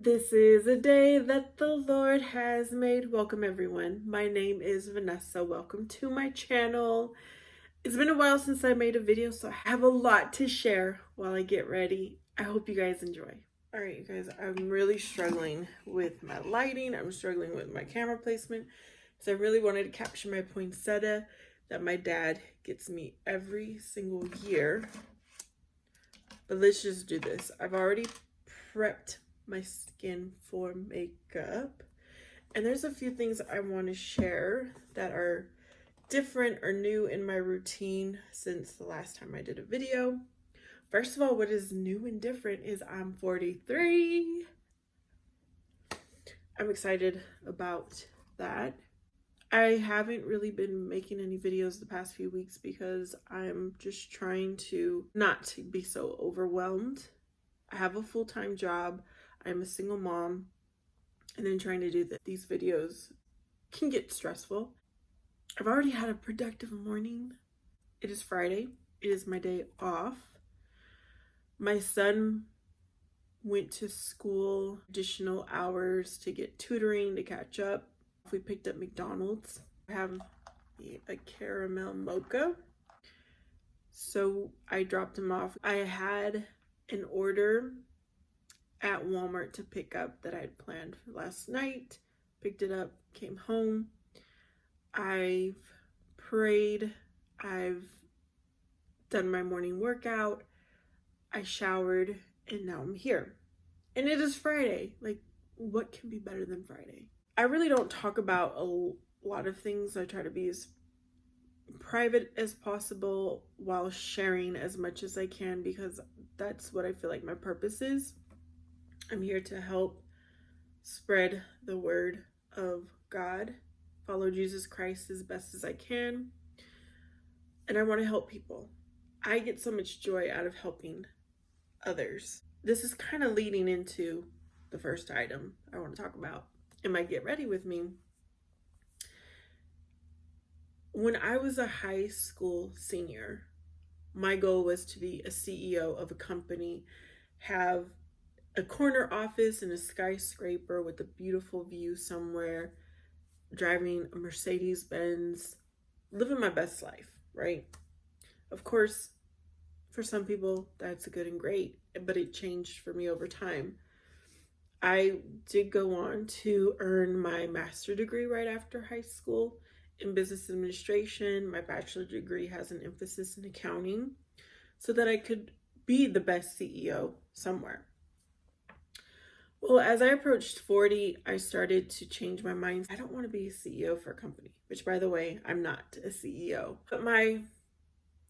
This is a day that the Lord has made. Welcome everyone. My name is Vanessa. Welcome to my channel. It's been a while since I made a video, so I have a lot to share while I get ready. I hope you guys enjoy. All right, you guys, I'm really struggling with my lighting. I'm struggling with my camera placement. So I really wanted to capture my poinsettia that my dad gets me every single year. But let's just do this. I've already prepped my skin for makeup, and there's a few things I want to share that are different or new in my routine since the last time I did a video. First of all, what is new and different is I'm 43. I'm excited about that. I haven't really been making any videos the past few weeks because I'm just trying to not be so overwhelmed. I have a full-time job. I'm a single mom, and then trying to do these videos can get stressful. I've already had a productive morning. It is Friday. It is my day off. My son went to school additional hours to get tutoring to catch up. We picked up McDonald's. I have a caramel mocha. So I dropped him off. I had an order at Walmart to pick up that I had planned for last night. Picked it up, came home. I've prayed. I've done my morning workout. I showered, and now I'm here. And it is Friday. Like, what can be better than Friday? I really don't talk about a lot of things. I try to be as private as possible while sharing as much as I can, because that's what I feel like my purpose is. I'm here to help spread the word of God, follow Jesus Christ as best as I can, and I want to help people. I get so much joy out of helping others. This is kind of leading into the first item I want to talk about in my Get Ready With Me. When I was a high school senior, my goal was to be a CEO of a company, have a corner office in a skyscraper with a beautiful view somewhere, driving a Mercedes-Benz, living my best life, right? Of course, for some people, that's good and great, but it changed for me over time. I did go on to earn my master's degree right after high school in business administration. My bachelor degree has an emphasis in accounting so that I could be the best CEO somewhere. Well, as I approached 40, I started to change my mind. I don't want to be a CEO for a company, which, by the way, I'm not a CEO, but my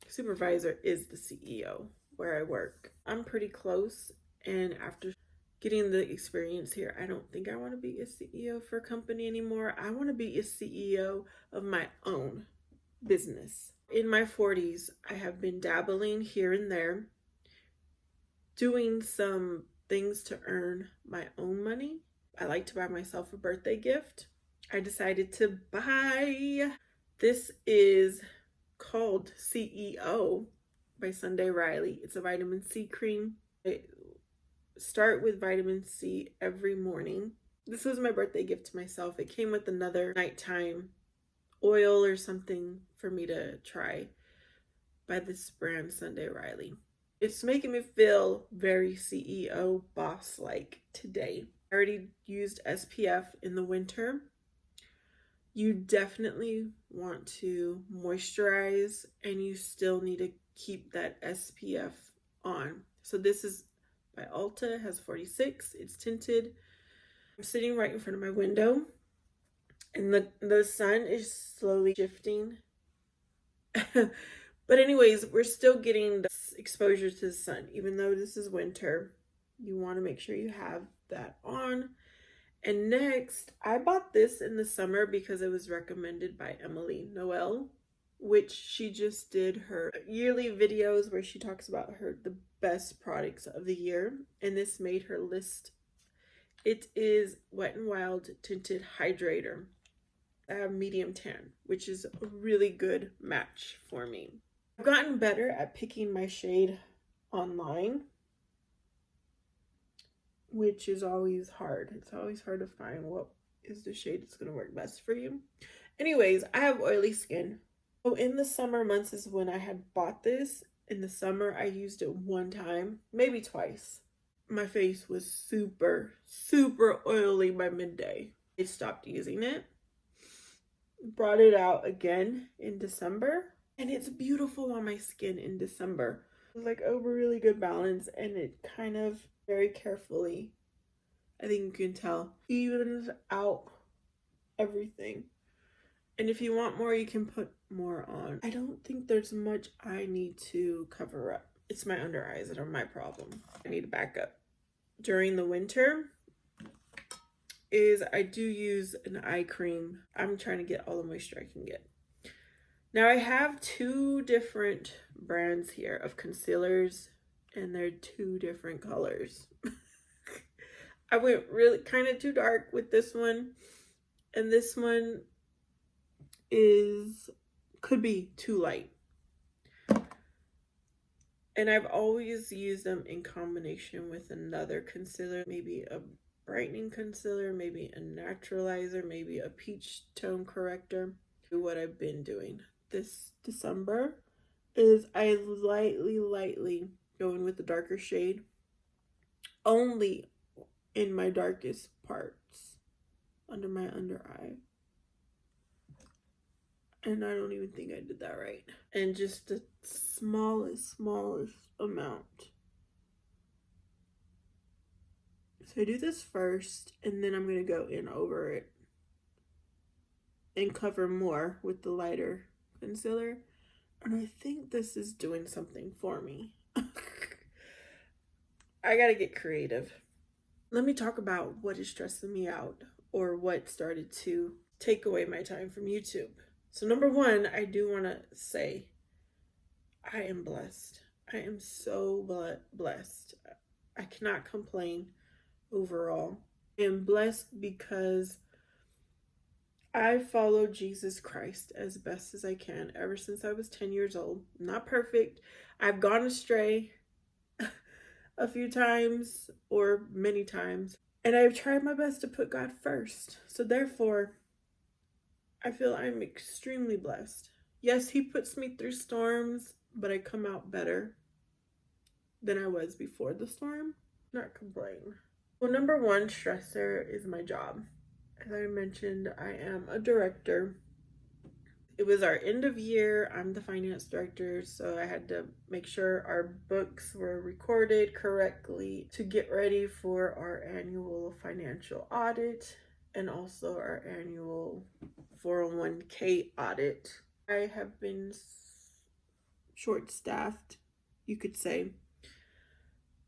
supervisor is the CEO where I work. I'm pretty close, and after getting the experience here, I don't think I want to be a CEO for a company anymore. I want to be a CEO of my own business. In my 40s, I have been dabbling here and there, doing some things to earn my own money. I like to buy myself a birthday gift. I decided to buy, this is called CEO by Sunday Riley. It's a vitamin C cream. I start with vitamin C every morning. This was my birthday gift to myself. It came with another nighttime oil or something for me to try by this brand, Sunday Riley. It's making me feel very CEO boss-like today. I already used SPF in the winter. You definitely want to moisturize, and you still need to keep that SPF on. So this is by Ulta, it has 46, it's tinted. I'm sitting right in front of my window, and the sun is slowly shifting. But anyways, we're still getting the exposure to the sun. Even though this is winter, you want to make sure you have that on. And next, I bought this in the summer because it was recommended by Emily Noel, which she just did her yearly videos where she talks about the best products of the year, and this made her list. It is Wet n Wild Tinted Hydrator. I have medium tan, which is a really good match for me. I've gotten better at picking my shade online. which is always hard. It's always hard to find what is the shade that's going to work best for you. Anyways, I have oily skin. So in the summer months is when I had bought this. In the summer, I used it one time, maybe twice. My face was super, super oily by midday. I stopped using it. Brought it out again in December, and it's beautiful on my skin in December. It was like a really good balance, and it kind of very carefully, I think you can tell, evens out everything. And if you want more, you can put more on. I don't think there's much I need to cover up. It's my under eyes that are my problem. I need to back up. During the winter is I do use an eye cream. I'm trying to get all the moisture I can get. Now I have two different brands here of concealers, and they're two different colors. I went really kind of too dark with this one, and this one could be too light. And I've always used them in combination with another concealer, maybe a brightening concealer, maybe a naturalizer, maybe a peach tone corrector. What I've been doing this December is I lightly going with the darker shade only in my darkest parts under my under eye. And I don't even think I did that right. And just the smallest amount. So I do this first, and then I'm going to go in over it and cover more with the lighter concealer. And I think this is doing something for me. I got to get creative. Let me talk about what is stressing me out, or what started to take away my time from YouTube. So number one, I do want to say I am blessed. I am so blessed. I cannot complain overall. I am blessed because I follow Jesus Christ as best as I can ever since I was 10 years old. Not perfect. I've gone astray a few times, or many times, and I've tried my best to put God first. So therefore, I feel I'm extremely blessed. Yes, he puts me through storms, but I come out better than I was before the storm. Not complain. Well, number one stressor is my job. As I mentioned, I am a director. It was our end of year. I'm the finance director, so I had to make sure our books were recorded correctly to get ready for our annual financial audit and also our annual 401k audit. I have been short-staffed, you could say,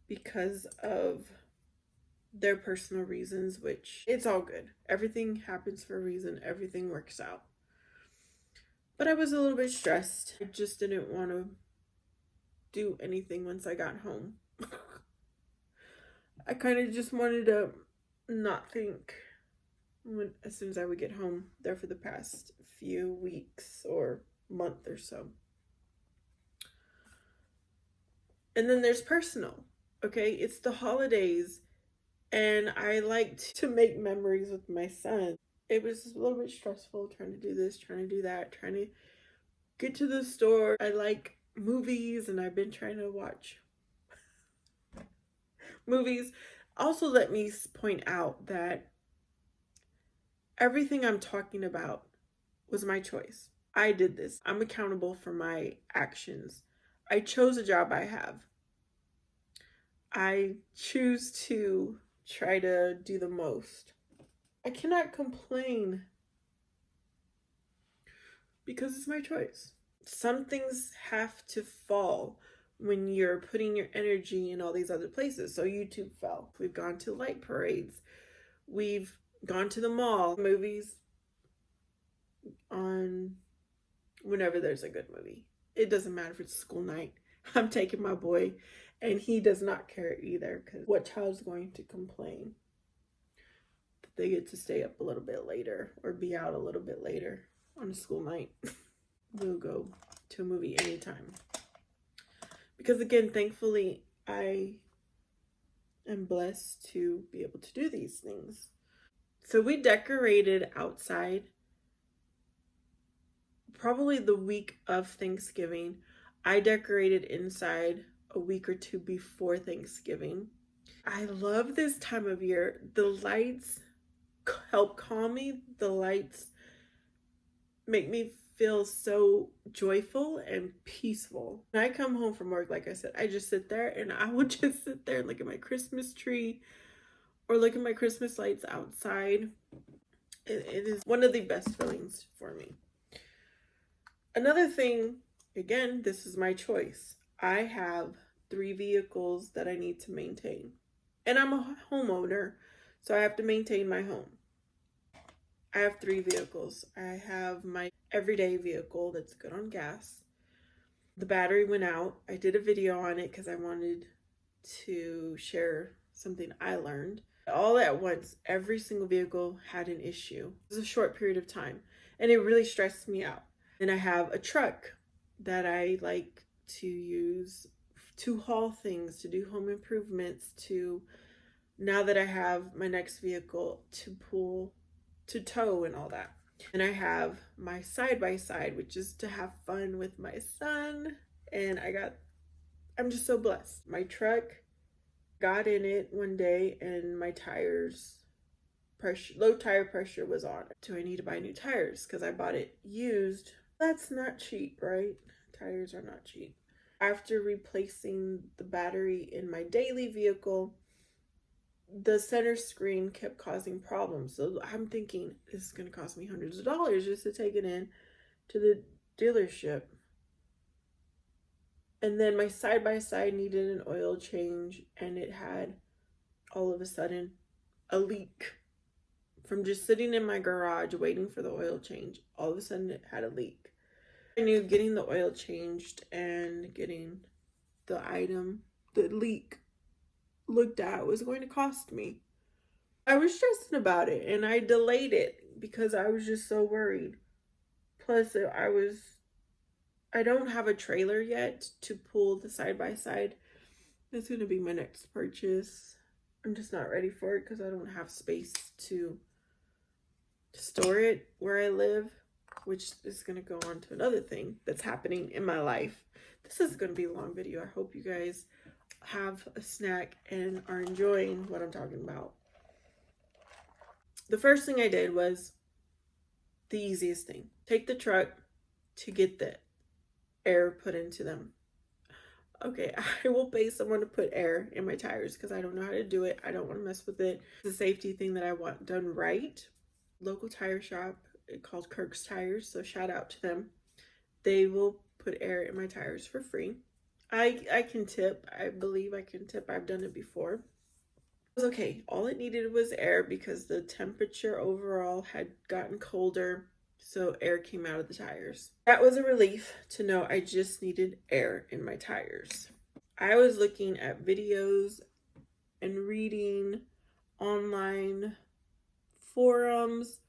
because of their personal reasons, which it's all good. Everything happens for a reason. Everything works out. But I was a little bit stressed. I just didn't want to do anything once I got home. I kind of just wanted to not think as soon as I would get home there for the past few weeks or month or so. And then there's personal, okay? It's the holidays, and I liked to make memories with my son. It was a little bit stressful trying to do this, trying to do that, trying to get to the store. I like movies, and I've been trying to watch movies. Also, let me point out that everything I'm talking about was my choice. I did this. I'm accountable for my actions. I chose a job I have. I choose to try to do the most. I cannot complain because it's my choice. Some things have to fall when you're putting your energy in all these other places. So YouTube fell. We've gone to light parades. We've gone to the mall. Movies on whenever there's a good movie. It doesn't matter if it's school night. I'm taking my boy, and he does not care either, because what child's going to complain that they get to stay up a little bit later or be out a little bit later on a school night? We'll go to a movie anytime. Because again, thankfully, I I'm blessed to be able to do these things. So we decorated outside probably the week of Thanksgiving. I decorated inside a week or two before Thanksgiving. I love this time of year. The lights help calm me. The lights make me feel so joyful and peaceful. When I come home from work, like I said, I just sit there and I will just sit there and look at my Christmas tree or look at my Christmas lights outside. It is one of the best feelings for me. Another thing, again, this is my choice. I have 3 vehicles that I need to maintain. And I'm a homeowner, so I have to maintain my home. I have 3 vehicles. I have my everyday vehicle that's good on gas. The battery went out. I did a video on it because I wanted to share something I learned. All at once, every single vehicle had an issue. It was a short period of time, and it really stressed me out. And I have a truck that I like to use to haul things, to do home improvements, to now that I have my next vehicle to pull, to tow and all that. And I have my side-by-side, which is to have fun with my son. And I'm just so blessed. My truck got in it one day and my low tire pressure was on. Do I need to buy new tires? Because I bought it used. That's not cheap, right? Tires are not cheap. After replacing the battery in my daily vehicle, the center screen kept causing problems. So I'm thinking this is going to cost me hundreds of dollars just to take it in to the dealership. And then my side-by-side needed an oil change, and it had all of a sudden a leak. From just sitting in my garage waiting for the oil change, all of a sudden it had a leak. I knew getting the oil changed and getting the leak looked at was going to cost me. I was stressing about it and I delayed it because I was just so worried. Plus, I don't have a trailer yet to pull the side-by-side. That's going to be my next purchase. I'm just not ready for it because I don't have space to store it where I live, which is going to go on to another thing that's happening in my life. This is going to be a long video. I hope you guys have a snack and are enjoying what I'm talking about. The first thing I did was the easiest thing. Take the truck to get the air put into them. Okay, I will pay someone to put air in my tires because I don't know how to do it. I don't want to mess with it. It's a safety thing that I want done right. Local tire shop called Kirk's Tires, so shout out to them. They will put air in my tires for free. I can tip. I believe I can tip. I've done it before. It was okay. All it needed was air because the temperature overall had gotten colder, so air came out of the tires. That was a relief to know I just needed air in my tires. I was looking at videos and reading online forums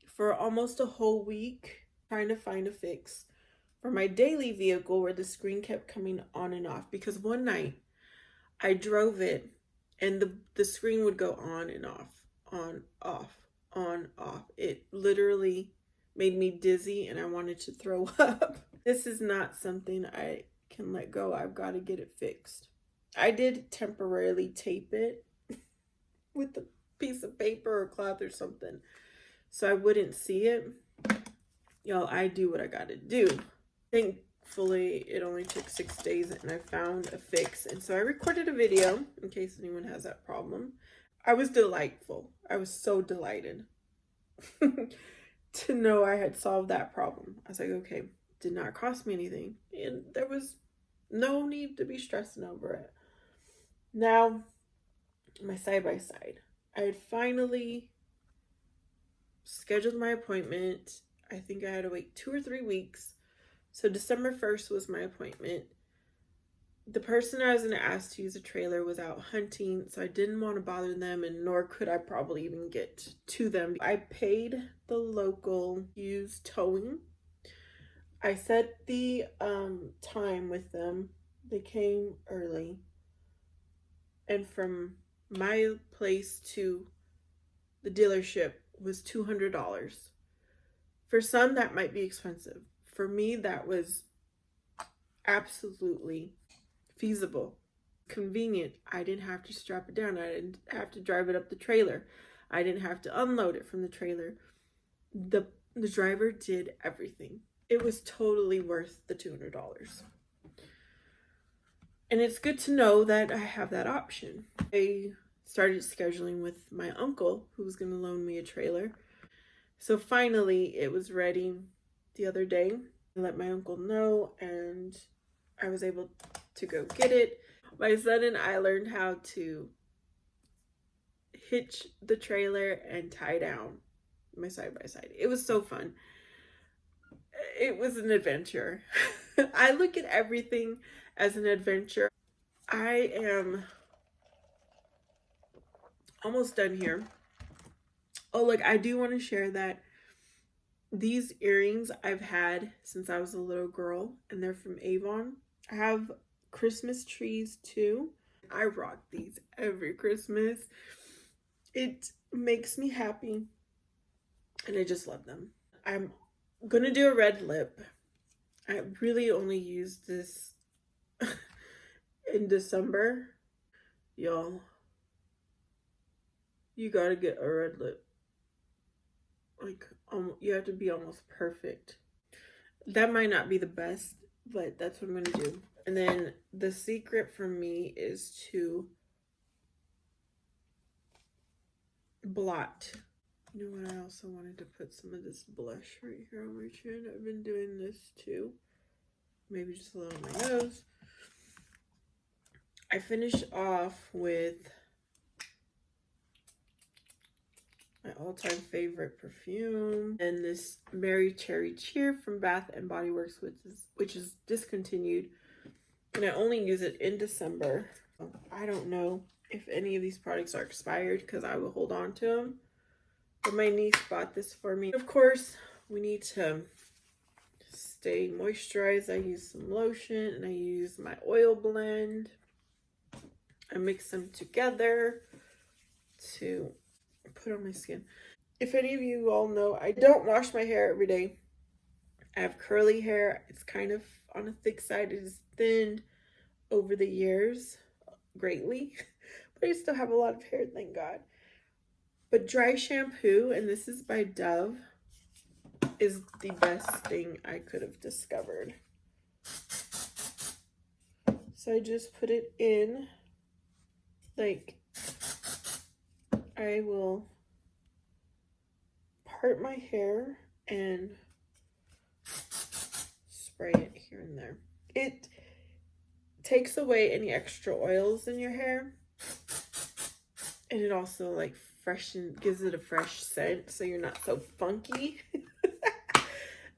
for almost a whole week trying to find a fix for my daily vehicle where the screen kept coming on and off, because one night I drove it and the screen would go on and off, on, off, on, off. It literally made me dizzy and I wanted to throw up. This is not something I can let go. I've got to get it fixed. I did temporarily tape it with a piece of paper or cloth or something so I wouldn't see it. Y'all, I do what I gotta do. Thankfully, it only took 6 days and I found a fix. And so I recorded a video in case anyone has that problem. I was delightful. I was so delighted to know I had solved that problem. I was like, okay, did not cost me anything. And there was no need to be stressing over it. Now, my side-by-side. I had finally scheduled my appointment. I think I had to wait 2 or 3 weeks. So December 1st was my appointment. The person I was going to ask to use a trailer was out hunting, so I didn't want to bother them, and nor could I probably even get to them. I paid the local used towing. I set the time with them. They came early. and from my place to the dealership was $200. For some, that might be expensive. For me, that was absolutely feasible, convenient. I didn't have to strap it down. I didn't have to drive it up the trailer. I didn't have to unload it from the trailer. The driver did everything. It was totally worth the $200. And it's good to know that I have that option. I started scheduling with my uncle, who was going to loan me a trailer. So finally, it was ready the other day. I let my uncle know, and I was able to go get it. My son and I learned how to hitch the trailer and tie down my side-by-side. It was so fun. It was an adventure. I look at everything as an adventure. I am almost done here. Oh, look, I do want to share that these earrings I've had since I was a little girl, and they're from Avon. I have Christmas trees too. I rock these every Christmas. It makes me happy, and I just love them. I'm gonna do a red lip. I really only used this in December. Y'all, you gotta get a red lip. Like, you have to be almost perfect. That might not be the best, but that's what I'm gonna do. And then the secret for me is to blot. You know what? I also wanted to put some of this blush right here on my chin. I've been doing this too. Maybe just a little on my nose. I finished off with my all-time favorite perfume, and this Mary Cherry Cheer from Bath and Body Works, which is discontinued, and I only use it in December. I don't know if any of these products are expired because I will hold on to them, but my niece bought this for me. Of course, we need to stay moisturized. I use some lotion, and I use my oil blend. I mix them together to put on my skin. If any of you all know, I don't wash my hair every day. I have curly hair. It's kind of on a thick side. It has thinned over the years greatly, but I still have a lot of hair, thank God. But dry shampoo, and this is by Dove, is the best thing I could have discovered. So I just put it in, like, I will part my hair and spray it here and there. It takes away any extra oils in your hair, and it also like gives it a fresh scent, so you're not so funky.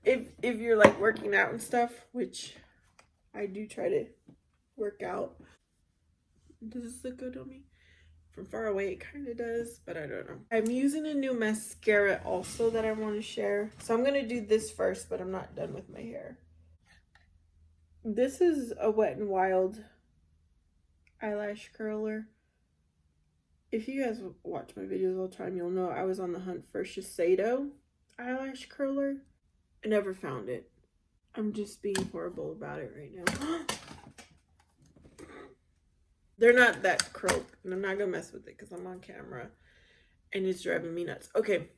if you're like working out and stuff, which I do try to work out. Does this look good on me? From far away, it kind of does, but I don't know. I'm using a new mascara also that I want to share. So I'm going to do this first, but I'm not done with my hair. This is a Wet n Wild eyelash curler. If you guys watch my videos all the time, you'll know I was on the hunt for Shiseido eyelash curler. I never found it. I'm just being horrible about it right now. They're not that curled, and I'm not gonna mess with it because I'm on camera and it's driving me nuts. Okay,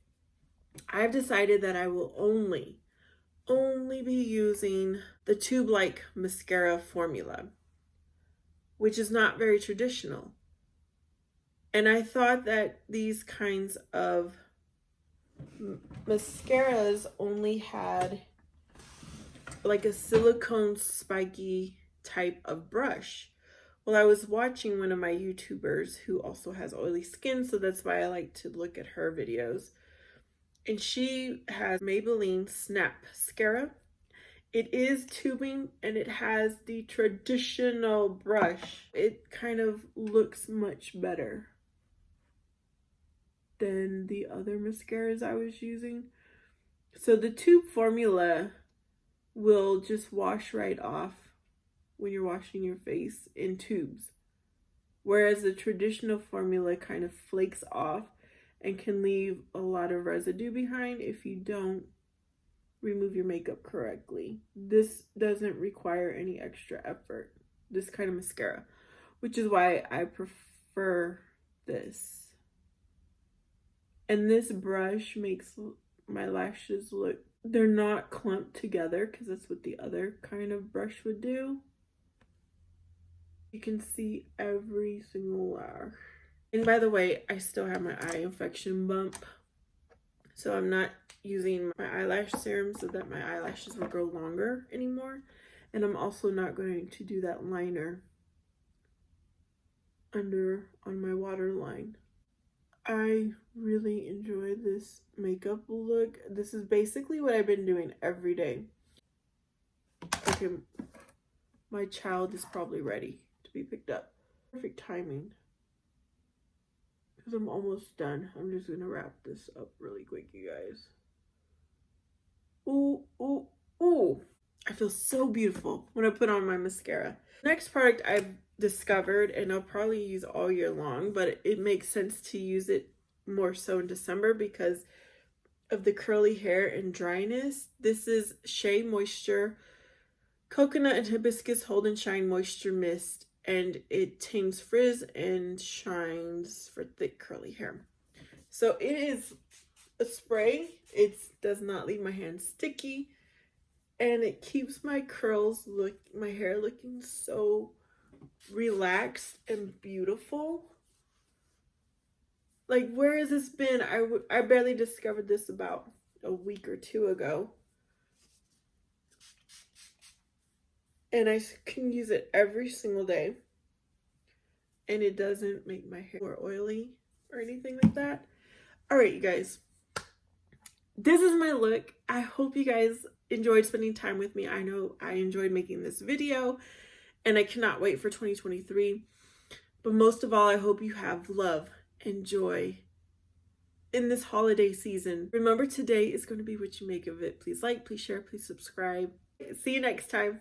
I've decided that I will only be using the tube-like mascara formula, which is not very traditional. And I thought that these kinds of mascaras only had like a silicone spiky type of brush. Well, I was watching one of my YouTubers who also has oily skin, so that's why I like to look at her videos. And she has Maybelline Snapscara. It is tubing, and it has the traditional brush. It kind of looks much better than the other mascaras I was using. So the tube formula will just wash right off when you're washing your face in tubes. whereas the traditional formula kind of flakes off and can leave a lot of residue behind if you don't remove your makeup correctly. This doesn't require any extra effort, this kind of mascara, which is why I prefer this. And this brush makes my lashes look, they're not clumped together, because that's what the other kind of brush would do. You can see every single lash. And by the way, I still have my eye infection bump, so I'm not using my eyelash serum so that my eyelashes will grow longer anymore. And I'm also not going to do that liner under on my waterline. I really enjoy this makeup look. This is basically what I've been doing every day. Okay, my child is probably ready to be picked up. Perfect timing, because I'm almost done. I'm just gonna wrap this up really quick, you guys. Ooh, ooh, ooh. I feel so beautiful when I put on my mascara. Next product I've discovered, and I'll probably use all year long, but it makes sense to use it more so in December because of the curly hair and dryness. This is Shea Moisture Coconut and Hibiscus Hold and Shine Moisture Mist, and it tames frizz and shines for thick curly hair. So it is a spray. It does not leave my hands sticky, and it keeps my my hair looking so relaxed and beautiful. Like, where has this been? I barely discovered this about a week or two ago, and I can use it every single day, and it doesn't make my hair more oily or anything like that. All right, you guys, this is my look. I hope you guys enjoyed spending time with me. I know I enjoyed making this video, and I cannot wait for 2023. But most of all, I hope you have love and joy in this holiday season. Remember, today is going to be what you make of it. Please like, please share, please subscribe. See you next time.